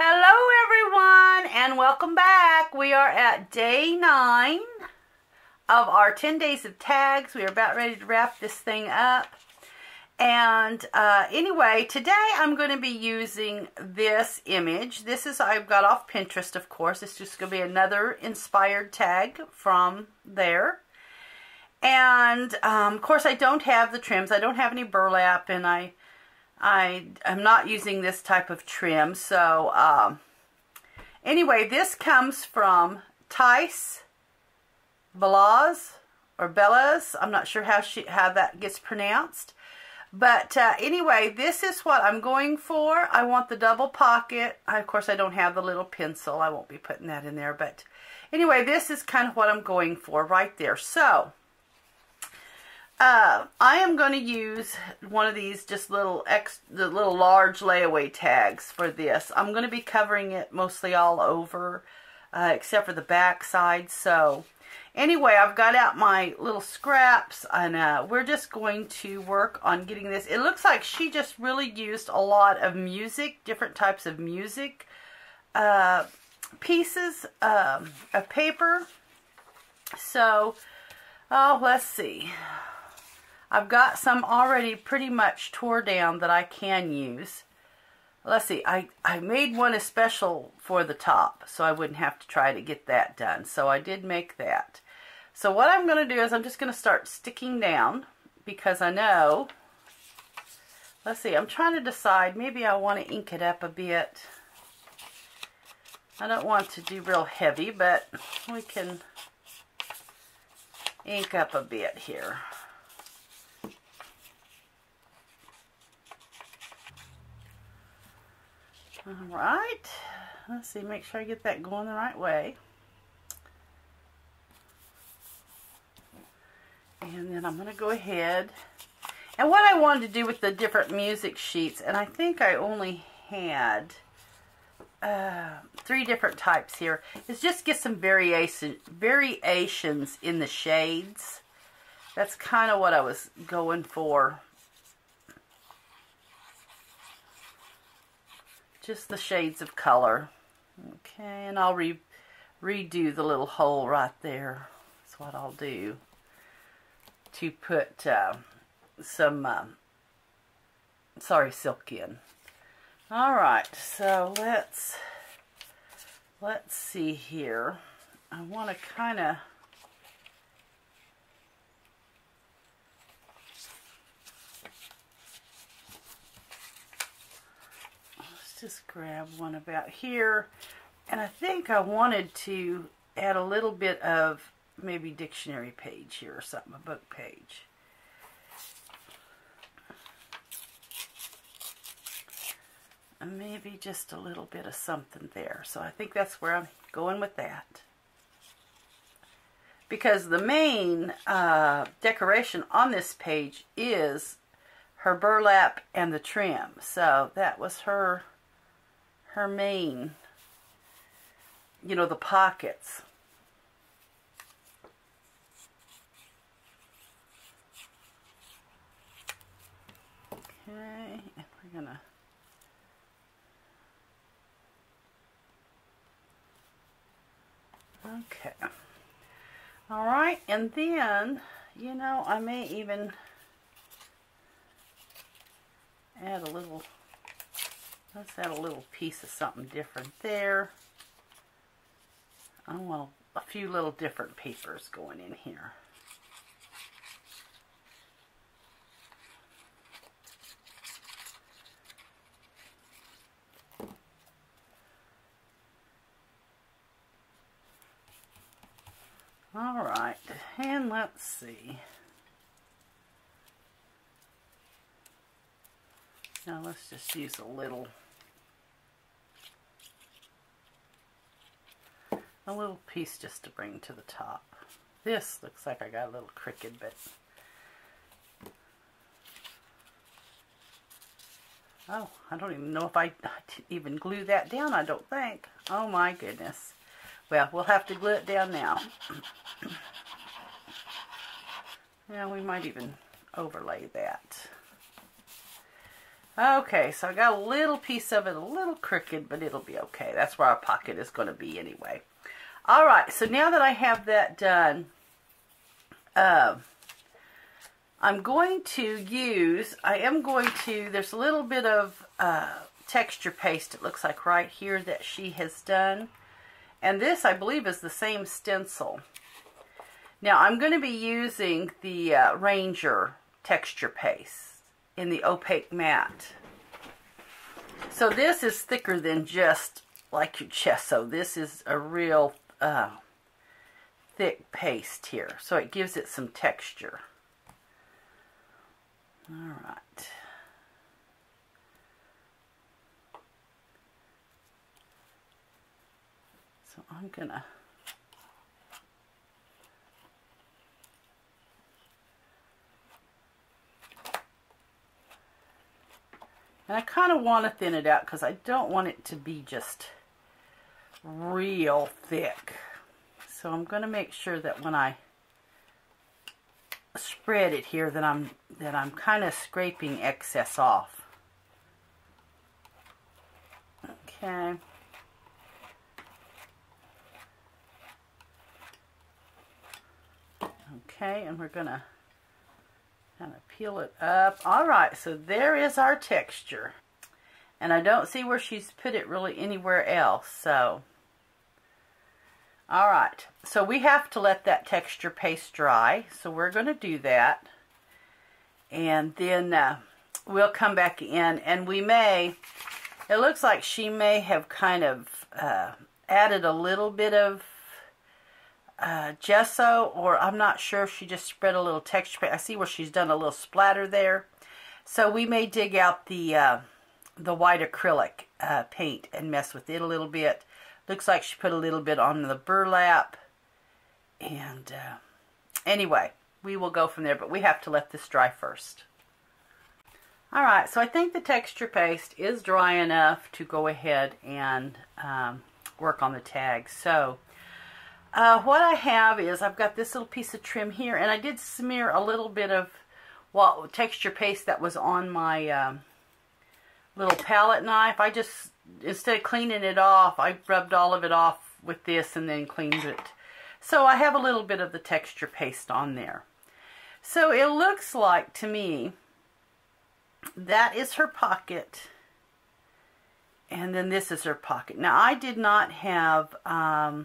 Hello everyone and welcome back. We are at day 9 of our 10 days of tags. We are about ready to wrap this thing up. And anyway, today I'm going to be using this image. This is, I've got off Pinterest, of course. It's just going to be another inspired tag from there. And of course I don't have the trims. I don't have any burlap, and I'm not using this type of trim. So anyway, this comes from Tice Bellas or Bellas. I'm not sure how that gets pronounced. But anyway, this is what I'm going for. I want the double pocket. Of course, I don't have the little pencil. I won't be putting that in there. But anyway, this is kind of what I'm going for right there. So I am going to use one of these just the little large layaway tags for this. I'm going to be covering it mostly all over, except for the back side. So anyway, I've got out my little scraps, and we're just going to work on getting this. It looks like she just really used a lot of music, different types of music, pieces of paper. So, oh, let's see. I've got some already pretty much tore down that I can use. Let's see, I made one especial for the top, so I wouldn't have to try to get that done. So I did make that. So what I'm going to do is I'm just going to start sticking down, because I know, let's see, I'm trying to decide, maybe I want to ink it up a bit. I don't want to do real heavy, but we can ink up a bit here. Alright, let's see, make sure I get that going the right way. And then I'm going to go ahead. And what I wanted to do with the different music sheets, and I think I only had 3 different types here, is just get some variations in the shades. That's kind of what I was going for. Just the shades of color. Okay, and I'll redo the little hole right there. That's what I'll do to put some silk in. Alright, so let's see here. I want to kind of just grab one about here, and I think I wanted to add a little bit of maybe dictionary page here or something, a book page. And maybe just a little bit of something there. So I think that's where I'm going with that. Because the main decoration on this page is her burlap and the trim. So that was her main, you know, the pockets. Okay, and we're gonna okay. All right, and then, you know, I may even add a little. Let's add a little piece of something different there. I want a few little different papers going in here. All right, and let's see. Now let's just use a little piece just to bring to the top. This looks like I got a little crooked, but oh, I don't even know if I even glue that down, I don't think. Oh my goodness. Well, we'll have to glue it down now. Yeah, we might even overlay that. Okay, so I got a little piece of it, a little crooked, but it'll be okay. That's where our pocket is going to be anyway. All right, so now that I have that done, I'm going to use, there's a little bit of texture paste, it looks like right here, that she has done. And this, I believe, is the same stencil. Now, I'm going to be using the Ranger texture paste in the opaque matte. So this is thicker than just like your gesso. This is a real thick paste here. So it gives it some texture. Alright. So I'm gonna and I kind of want to thin it out because I don't want it to be just real thick. So I'm going to make sure that when I spread it here that I'm kind of scraping excess off. Okay. Okay, and we're going to kind of peel it up. Alright, so there is our texture. And I don't see where she's put it really anywhere else. So, alright. So we have to let that texture paste dry. So we're going to do that. And then we'll come back in and we may, it looks like she may have kind of added a little bit of gesso, or I'm not sure if she just spread a little texture paste. I see where she's done a little splatter there. So we may dig out the white acrylic paint and mess with it a little bit. Looks like she put a little bit on the burlap. And anyway, we will go from there, but we have to let this dry first. Alright, so I think the texture paste is dry enough to go ahead and work on the tags. So what I have is I've got this little piece of trim here, and I did smear a little bit of texture paste that was on my little palette knife. I just, instead of cleaning it off, I rubbed all of it off with this and then cleaned it. So I have a little bit of the texture paste on there. So it looks like to me that is her pocket, and then this is her pocket. Now I did not have a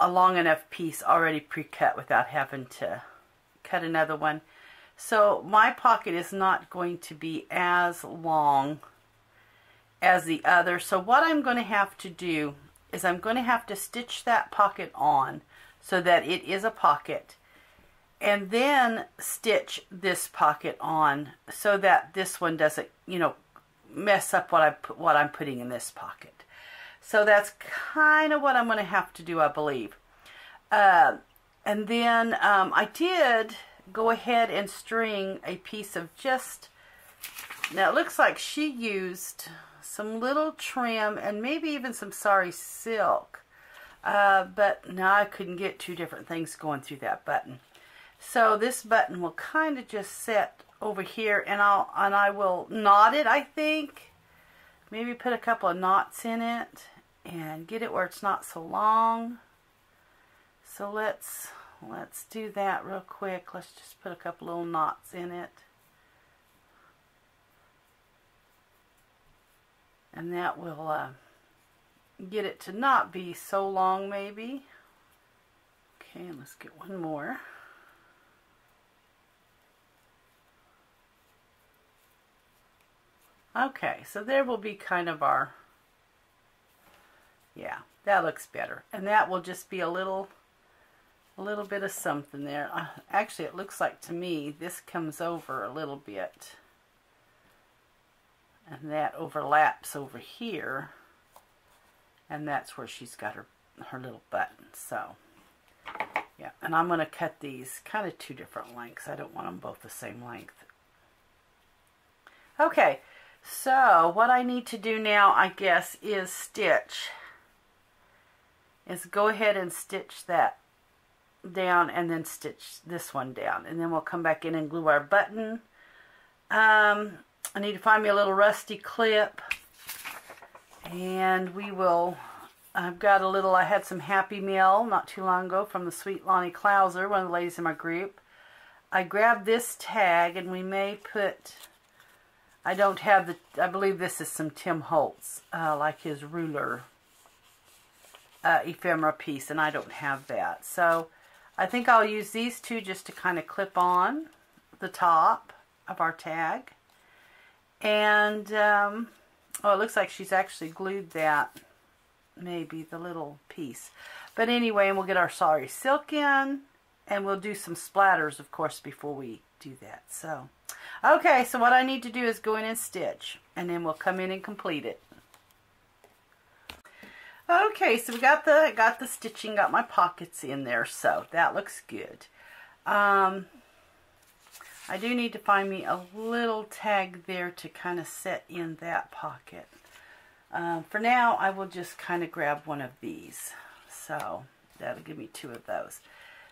long enough piece already pre-cut without having to cut another one. So my pocket is not going to be as long as the other. So what I'm going to have to do is I'm going to have to stitch that pocket on so that it is a pocket, and then stitch this pocket on so that this one doesn't, you know, mess up what I'm putting in this pocket. So that's kind of what I'm going to have to do, I believe. And then I did go ahead and string a piece of just, now it looks like she used some little trim and maybe even some sari silk. But now I couldn't get two different things going through that button. So this button will kind of just set over here, and I will knot it, I think. Maybe put a couple of knots in it and get it where it's not so long. So let's do that real quick. Let's just put a couple little knots in it. And that will get it to not be so long, maybe. Okay, let's get one more. Okay, so there will be kind of our, yeah, that looks better. And that will just be a little bit of something there. Actually, it looks like to me this comes over a little bit. And that overlaps over here. And that's where she's got her little button. So, yeah. And I'm going to cut these kind of two different lengths. I don't want them both the same length. Okay. So, what I need to do now, I guess, is stitch. Is go ahead and stitch that down and then stitch this one down. And then we'll come back in and glue our button. I need to find me a little rusty clip. And we will, I've got a little, I had some Happy Meal not too long ago from the sweet Lonnie Klauser, one of the ladies in my group. I grabbed this tag, and we may put, I don't have the, I believe this is some Tim Holtz, like his ruler ephemera piece, and I don't have that. So I think I'll use these two just to kind of clip on the top of our tag. And, oh, it looks like she's actually glued that, maybe, the little piece. But anyway, and we'll get our Sorry Silk in, and we'll do some splatters, of course, before we do that. So, okay, so what I need to do is go in and stitch, and then we'll come in and complete it. Okay, so we got the stitching, got my pockets in there, so that looks good. I do need to find me a little tag there to kind of set in that pocket. For now, I will just kind of grab one of these. So that'll give me two of those.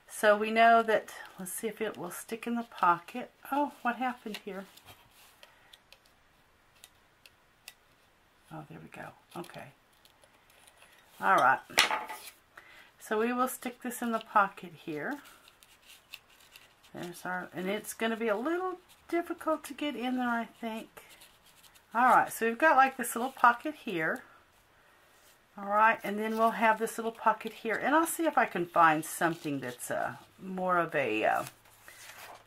So we know that, let's see if it will stick in the pocket. Oh, what happened here? Oh, there we go. Okay. All right. So we will stick this in the pocket here. There's our, and it's going to be a little difficult to get in there, I think. Alright, so we've got like this little pocket here. Alright, and then we'll have this little pocket here. And I'll see if I can find something that's more of a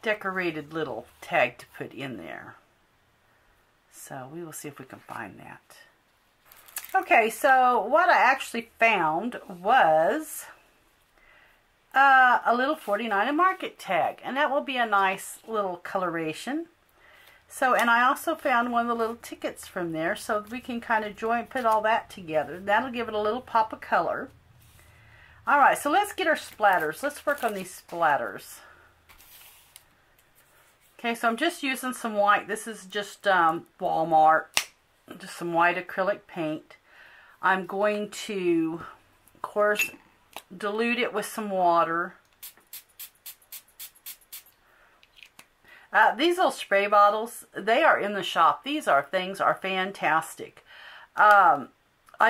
decorated little tag to put in there. So we will see if we can find that. Okay, so what I actually found was a little 49 Market tag, and that will be a nice little coloration. So, and I also found one of the little tickets from there, so we can kind of put all that together. That'll give it a little pop of color. Alright, so let's get our splatters. Let's work on these splatters. Okay, so I'm just using some white. This is just Walmart, just some white acrylic paint. I'm going to, of course, dilute it with some water. These little spray bottles, they are in the shop. These things are fantastic. I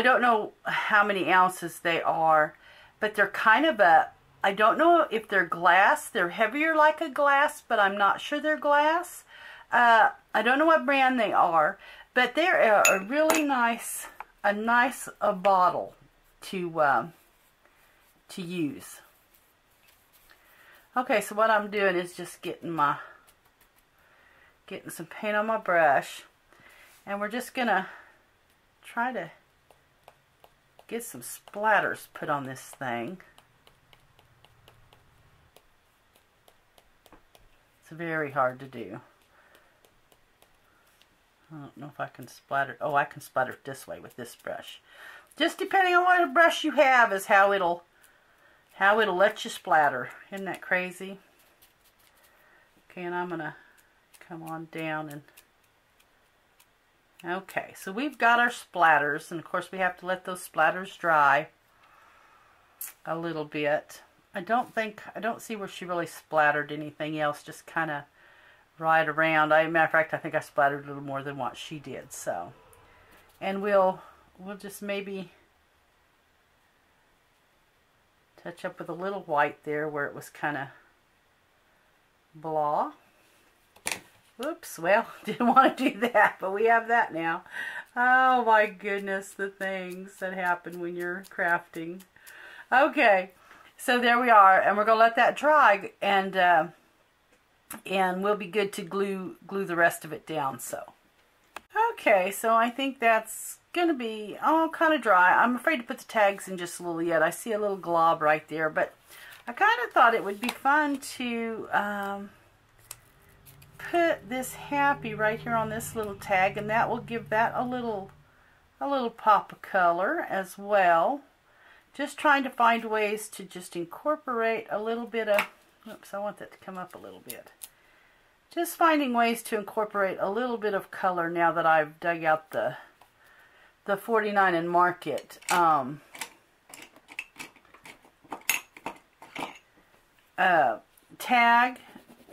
don't know how many ounces they are, but they're kind of I don't know if they're glass. They're heavier like a glass, but I'm not sure they're glass. I don't know what brand they are, but they're a really nice, bottle to use. Okay, so what I'm doing is just getting some paint on my brush, and we're just gonna try to get some splatters put on this thing. It's very hard to do. I don't know if I can splatter. Oh, I can splatter it this way with this brush. Just depending on what brush you have is how it'll let you splatter. Isn't that crazy? Okay, and I'm gonna come on down and okay, so we've got our splatters, and of course we have to let those splatters dry a little bit. I don't see where she really splattered anything else, just kind of right around. Matter of fact, I think I splattered a little more than what she did. So, and we'll just maybe touch up with a little white there where it was kind of blah. Whoops, well, didn't want to do that, but we have that now. Oh my goodness, the things that happen when you're crafting. Okay, so there we are, and we're going to let that dry, and we'll be good to glue the rest of it down. So, okay, so I think that's going to be kind of dry. I'm afraid to put the tags in just a little yet. I see a little glob right there, but I kind of thought it would be fun to put this happy right here on this little tag, and that will give that a little pop of color as well. Just trying to find ways to just incorporate a little bit of, oops, I want that to come up a little bit. Just finding ways to incorporate a little bit of color now that I've dug out the 49 and Market tag,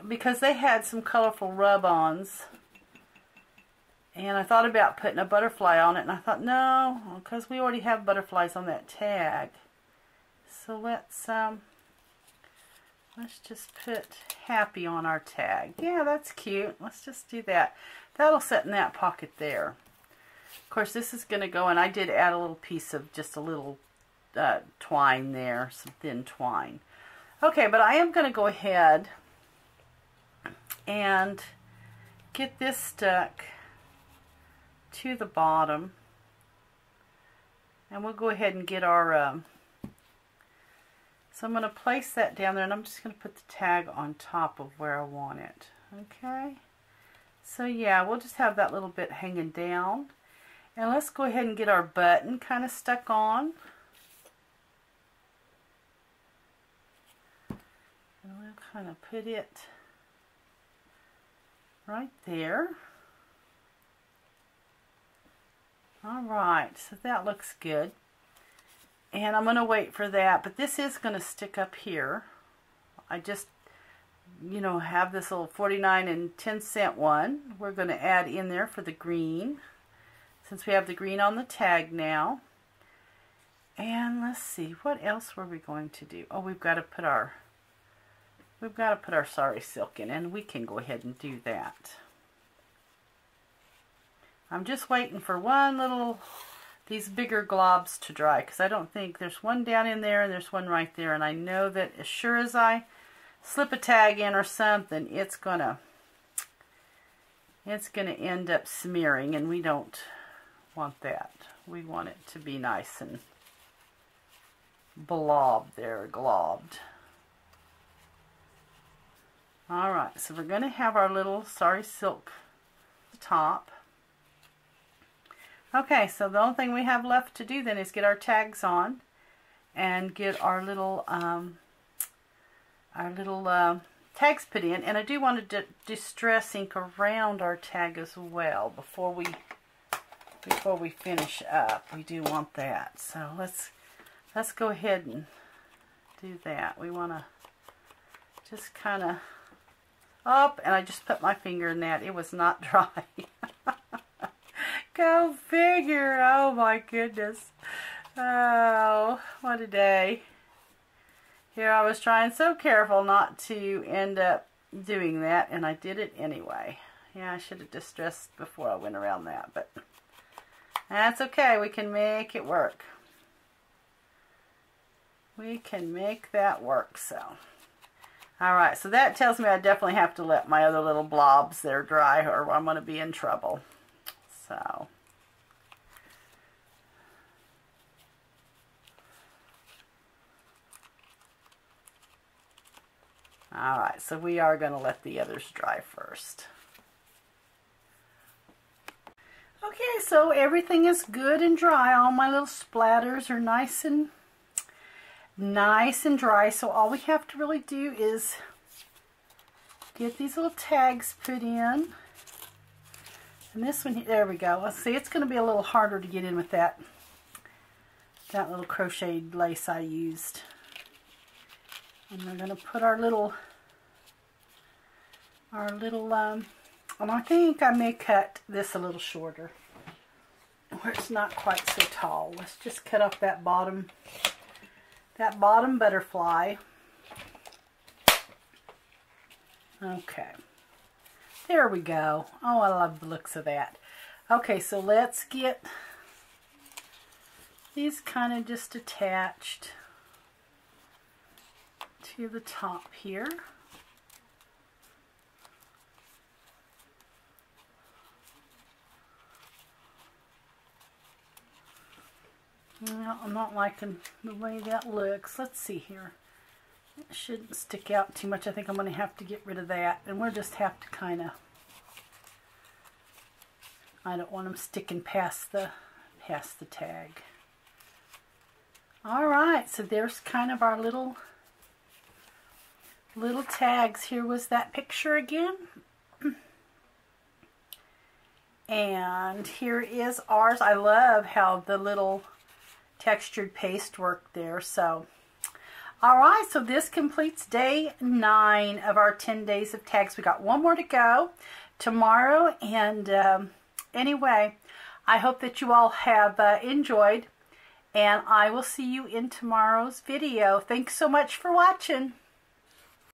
because they had some colorful rub-ons And I thought about putting a butterfly on it, and I thought, no, because we already have butterflies on that tag. So let's just put happy on our tag. Yeah, that's cute. Let's just do that. That'll sit in that pocket there. Of course, this is going to go, and I did add a little piece of just a little twine there, some thin twine. Okay, but I am going to go ahead and get this stuck to the bottom, and we'll go ahead and get our so I'm going to place that down there, and I'm just going to put the tag on top of where I want it. Okay, so yeah, we'll just have that little bit hanging down, and let's go ahead and get our button kind of stuck on, and we'll kind of put it right there. Alright, so that looks good. And I'm going to wait for that, but this is going to stick up here. I just, you know, have this little 49 and 10 cent one. We're going to add in there for the green, since we have the green on the tag now. And let's see, what else were we going to do? Oh, we've got to put our sari silk in, and we can go ahead and do that. I'm just waiting for these bigger globs to dry, because I don't think there's one down in there and there's one right there, and I know that as sure as I slip a tag in or something, it's gonna end up smearing, and we don't want that. We want it to be nice and globbed. Alright, so we're going to have our little sari silk top. Okay, so the only thing we have left to do then is get our tags on and get our little tags put in. And I do want to distress ink around our tag as well before we finish up. We do want that. So let's go ahead and do that. We want to just kind of up, and I just put my finger in that. It was not dry. Go figure. Oh my goodness. Oh, what a day. Here I was trying so careful not to end up doing that, and I did it anyway. Yeah, I should have distressed before I went around that, but that's okay. We can make it work. We can make that work, so. Alright, so that tells me I definitely have to let my other little blobs there dry, or I'm going to be in trouble. So. Alright, so we are going to let the others dry first. Okay, so everything is good and dry. All my little splatters are nice and dry. So all we have to really do is get these little tags put in. And this one, there we go. Let's see, it's going to be a little harder to get in with that little crocheted lace I used. And we're going to put our little, and I think I may cut this a little shorter, where it's not quite so tall. Let's just cut off that bottom butterfly. Okay. There we go. Oh, I love the looks of that. Okay, so let's get these kind of just attached to the top here. Well, I'm not liking the way that looks. Let's see here. It shouldn't stick out too much. I think I'm going to have to get rid of that. And we'll just have to kind of, I don't want them sticking past the tag. Alright, so there's kind of our little tags. Here was that picture again. And here is ours. I love how the little textured paste worked there. So alright, so this completes day 9 of our 10 days of tags. We got one more to go tomorrow, and anyway, I hope that you all have enjoyed, and I will see you in tomorrow's video. Thanks so much for watching.